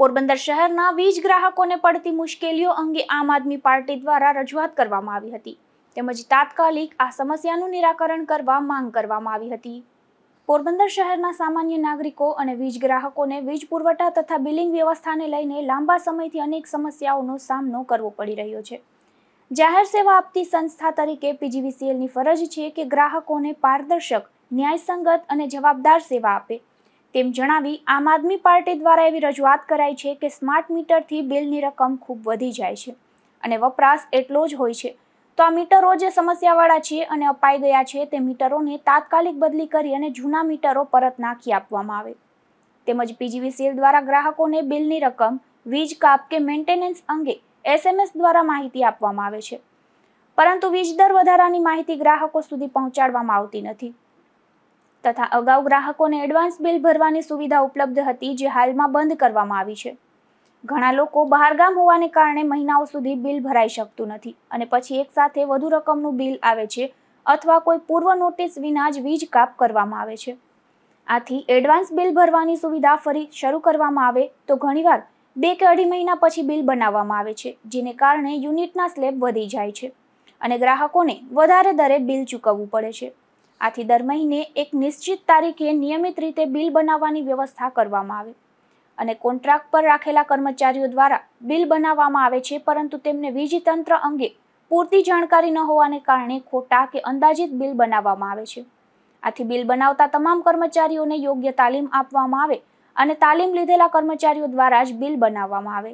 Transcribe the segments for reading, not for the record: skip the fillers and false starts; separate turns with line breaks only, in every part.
પોરબંદર શહેરના વીજ ગ્રાહકોને પડતી મુશ્કેલીઓ અંગે આમ આદમી પાર્ટી દ્વારા રજૂઆત કરવામાં આવી હતી તેમજ તાત્કાલિક આ સમસ્યાનું નિરાકરણ કરવા માંગ કરવામાં આવી હતી। પોરબંદર શહેરના સામાન્ય નાગરિકો અને વીજ ગ્રાહકોને વીજ પુરવઠા તથા બિલિંગ વ્યવસ્થાને લઈને લાંબા સમયથી અનેક સમસ્યાઓનો સામનો કરવો પડી રહ્યો છે। જાહેર સેવા આપતી સંસ્થા તરીકે પીજીવીસીએલની ફરજ છે કે ગ્રાહકોને પારદર્શક, ન્યાયસંગત અને જવાબદાર સેવા આપે। તેમ જણાવી આમ આદમી પાર્ટી દ્વારા એવી રજૂઆત કરાઈ છે કે સ્માર્ટ મીટરથી બિલની રકમ ખૂબ વધી જાય છે અને વપરાશ એટલો જ હોય છે, તો આ મીટરો જે સમસ્યાવાળા છે અને અપાઈ ગયા છે તે મીટરોને તાત્કાલિક બદલી કરી અને જૂના મીટરો પરત નાખી આપવામાં આવે। તેમજ પીજીવીસીએલ દ્વારા ગ્રાહકોને બિલની રકમ, વીજ કાપ કે મેન્ટેનન્સ અંગે SMS દ્વારા માહિતી આપવામાં આવે છે, પરંતુ વીજ દર વધારાની માહિતી ગ્રાહકો સુધી પહોંચાડવામાં આવતી નથી તથા અગાઉ ગ્રાહકોને એડવાન્સ બિલ ભરવાની સુવિધા ઉપલબ્ધ હતી, જે હાલમાં બંધ કરવામાં આવી છે। ઘણા લોકો બહારગામ હોવાને કારણે મહિનાઓ સુધી બિલ ભરાઈ શકતું નથી અને પછી એક સાથે વધુ રકમનું બિલ આવે છે અથવા કોઈ પૂર્વ નોટિસ વિના જ વીજ કાપ કરવામાં આવે છે। આથી એડવાન્સ બિલ ભરવાની સુવિધા ફરી શરૂ કરવામાં આવે તો ઘણીવાર 2 કે 2.5 મહિના પછી બિલ બનાવવામાં આવે છે, જેને કારણે યુનિટના સ્લેબ વધી જાય છે અને ગ્રાહકોને વધારે દરે બિલ ચૂકવવું પડે છે। આથી દર મહિને એક નિશ્ચિત તારીખે નિયમિત રીતે બિલ બનાવવાની વ્યવસ્થા કરવામાં આવે અને કોન્ટ્રાક્ટ પર રાખેલા કર્મચારીઓ દ્વારા બિલ બનાવવામાં આવે છે, પરંતુ તેમને વીજ તંત્ર અંગે પૂરતી જાણકારી ન હોવાને કારણે ખોટા કે અંદાજિત બિલ બનાવવામાં આવે છે। આથી બિલ બનાવતા તમામ કર્મચારીઓને યોગ્ય તાલીમ આપવામાં આવે અને તાલીમ લીધેલા કર્મચારીઓ દ્વારા જ બિલ બનાવવામાં આવે।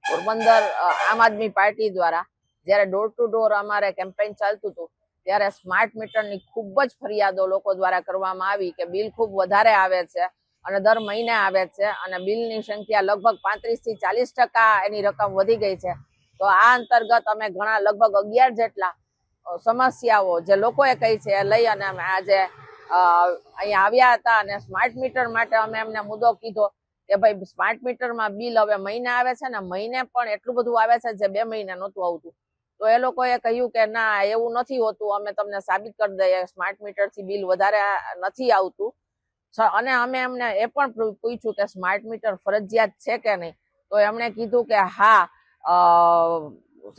પોરબંદર આમ આદમી પાર્ટી દ્વારા જ્યારે ડોર ટુ ડોર અમારે કેમ્પેઇન ચાલતું હતું ત્યારે સ્માર્ટ મીટરની ખૂબ જ ફરિયાદો લોકો દ્વારા કરવામાં આવી કે બિલ ખૂબ વધારે આવે છે અને દર મહિને આવે છે અને બિલની સંખ્યા લગભગ 35 થી 40% એની રકમ વધી ગઈ છે। તો આ અંતર્ગત અમે ઘણા લગભગ 11 જેટલા સમસ્યાઓ જે લોકોએ કહી છે એ લઈ અને અમે આજે અહીંયા આવ્યા હતા અને સ્માર્ટ મીટર માટે અમે એમને મુદ્દો કીધો કે ભાઈ સ્માર્ટ મીટરમાં બિલ હવે મહિને આવે છે ને મહિને પણ એટલું બધું આવે છે જે 2 મહિને નહોતું આવતું। તો એ લોકોએ કહ્યું કે ના, એવું નથી હોતું, અમે તમને સાબિત કરી દઈએ સ્માર્ટ મીટરથી બિલ વધારે નથી આવતું। અને અમે એમને એ પણ પૂછ્યું કે સ્માર્ટ મીટર ફરજિયાત છે કે નહીં, તો એમણે કીધું કે હા,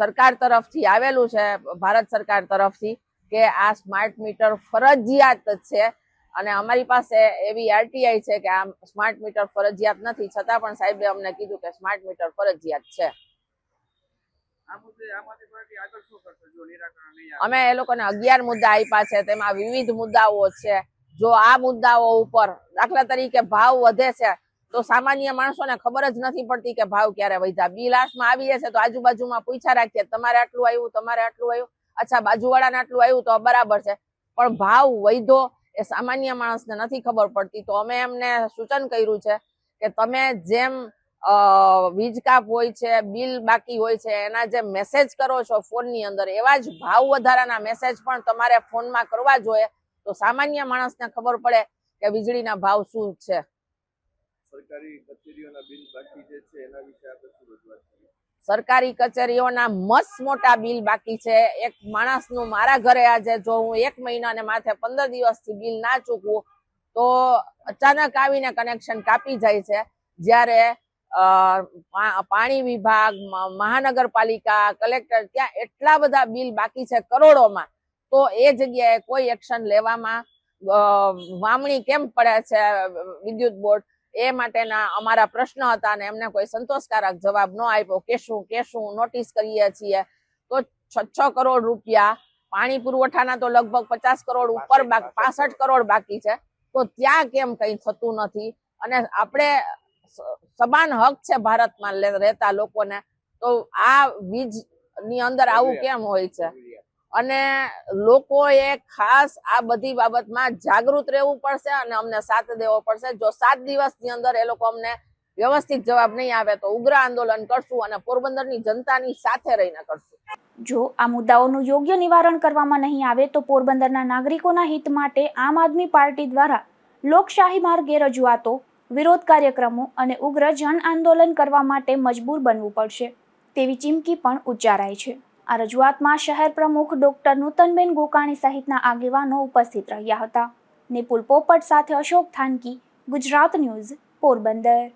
સરકાર તરફથી આવેલું છે, ભારત સરકાર તરફથી, કે આ સ્માર્ટ મીટર ફરજિયાત છે અને અમારી પાસે એવી RTI છે કે આ સ્માર્ટ મીટર ફરજિયાત નથી, છતાં પણ સાહેબે અમને કીધું કે સ્માર્ટ મીટર ફરજિયાત છે। અમે એ લોકોને 11 મુદ્દા આપ્યા છે, તેમાં વિવિધ મુદ્દાઓ છે। જો આ મુદ્દાઓ ઉપર દાખલા તરીકે ભાવ વધે છે તો સામાન્ય માણસોને ખબર જ નથી પડતી કે ભાવ ક્યારે વધ્યા। બિલ હાથમાં આવી છે તો આજુબાજુમાં પૂછ્યા રાખીએ, તમારે આટલું આવ્યું, તમારે આટલું આવ્યું, અચ્છા બાજુવાળાને આટલું આવ્યું તો બરાબર છે, પણ ભાવ વધ્યો એ સામાન્ય માણસને નથી ખબર પડતી। તો અમે એમને સૂચન કર્યું છે કે તમે જેમ વીજ કાપ હોય છે, બિલ બાકી હોય છે, એના જે મેસેજ કરો છો ફોનની અંદર, એવા જ ભાવ વધારાના મેસેજ પણ તમારે ફોનમાં કરવા જોઈએ, તો સામાન્ય માણસને ખબર પડે કે વીજળીના ભાવ શું છે। સરકારી કચેરીઓના બિલ બાકી જે છે એના વિશે આપણે શું રજૂઆત કરીએ? સરકારી કચેરીઓના મસ્ત મોટા બિલ બાકી છે। એક માણસનું મારા ઘરે આજે જો હું 1 મહિનાને માથે 15 દિવસથી બિલ ના ચૂકવું તો અચાનક આવીને કનેક્શન કાપી જાય છે, જ્યારે પાણી વિભાગ, મહાનગરપાલિકા, કલેક્ટર, ત્યાં એટલા બધા બિલ બાકી છે કરોડોમાં, તો એ જગ્યાએ કોઈ એક્શન લેવામાં વામણી કેમ પડે છે વિદ્યુત બોર્ડ, એ માટેના અમારા પ્રશ્ન હતા અને એમને કોઈ સંતોષકારક જવાબ ન આપ્યો। કેશું નોટિસ કરીએ છીએ તો 6 કરોડ રૂપિયા, પાણી પુરવઠાના તો લગભગ 50 કરોડ ઉપર 65 કરોડ બાકી છે, તો ત્યાં કેમ કઈ થતું નથી? અને આપણે સમાન હક છે ભારતમાં રહેતા લોકોને, તો આ વીજ ની અંદર આવું કેમ હોય છે? અને લોકોએ ખાસ આ બધી બાબતમાં જાગૃત રહેવું પડશે અને અમને સાથ દેવો પડશે। જો 7 દિવસની અંદર એ લોકો અમને વ્યવસ્થિત જવાબ નહીં આવે તો ઉગ્ર આંદોલન કરશું અને પોરબંદરની જનતાની સાથે રહીને કરશું।
જો આ મુદ્દાઓનું યોગ્ય નિવારણ કરવામાં નહીં આવે તો પોરબંદરના નાગરિકોના હિત માટે આમ આદમી પાર્ટી દ્વારા લોકશાહી માર્ગે રજૂઆતો, વિરોધ કાર્યક્રમો અને ઉગ્ર જન આંદોલન કરવા માટે મજબૂર બનવું પડશે તેવી ચીમકી પણ ઉચ્ચારાઈ છે। આ રજૂઆતમાં શહેર પ્રમુખ ડોક્ટર નૂતનબેન ગોકાણી સહિતના આગેવાનો ઉપસ્થિત રહ્યા હતા। નિપુલ પોપટ સાથે અશોક થાનકી, ગુજરાત ન્યૂઝ, પોરબંદર.